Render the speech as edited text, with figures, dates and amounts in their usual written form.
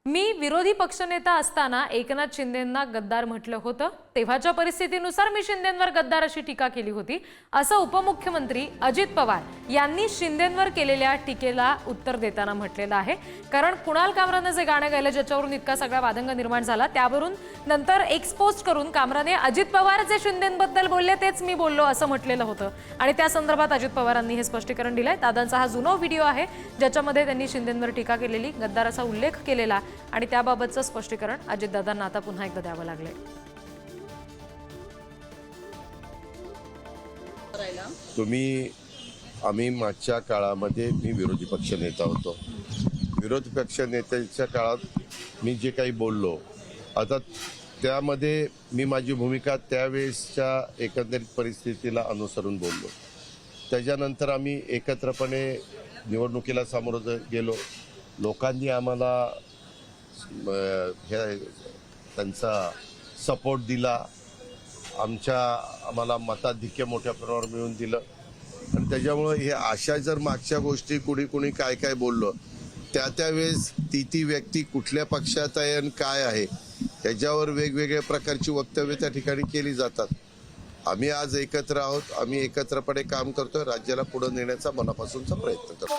मी विरोधी पक्षनेता असताना एकनाथ शिंदेंना गद्दार म्हटलं होतं। तेव्हाच्या परिस्थितीनुसार मी शिंदेंवर गद्दार अशी टीका केली होती, असं उपमुख्यमंत्री अजित पवार यांनी शिंदेंवर केलेल्या टीकेला उत्तर देताना म्हटलेलं आहे। कारण कुणाल कामरानं जे गाणं गायलं ज्याच्यावरून इतका सगळा वादंग निर्माण झाला, त्यावरून नंतर एक्सपोज करून कामराने अजित पवार जे शिंदेंबद्दल बोलले तेच मी बोललो असं म्हटलेलं होतं आणि त्या संदर्भात अजित पवारांनी हे स्पष्टीकरण दिलंय। दादांचा हा जुना व्हिडिओ आहे ज्याच्यामध्ये त्यांनी शिंदेंवर टीका केलेली, गद्दार असा उल्लेख केलेला आणि त्याबाबतचं स्पष्टीकरण अजितदादांना आता पुन्हा एकदा द्यावं लागलंय। आम्ही मागच्या काळामध्ये मी विरोधी पक्ष नेता होतो। विरोधी पक्ष नेत्याच्या काळात मी जे काही बोललो, आता त्यामध्ये मी माझी भूमिका त्यावेळेसच्या एकंदरीत परिस्थितीला अनुसरून बोललो। त्याच्यानंतर आम्ही एकत्रपणे निवडणुकीला सामोरं गेलो। लोकांनी आम्हाला त्यांचा सपोर्ट दिला, आम्हाला मताधिक्य मोठ्या प्रमाणावर मिळवून दिलं आणि त्याच्यामुळे हे अशा जर मागच्या गोष्टी कुणी काय बोललो, त्यावेळेस ती व्यक्ती कुठल्या पक्षात आहे आणि काय आहे त्याच्यावर वेगवेगळ्या प्रकारची वक्तव्य त्या ठिकाणी केली जातात। आम्ही आज एकत्र आहोत, आम्ही एकत्रपणे काम करतोय, राज्याला पुढे नेण्याचा मनापासूनचा प्रयत्न करतो।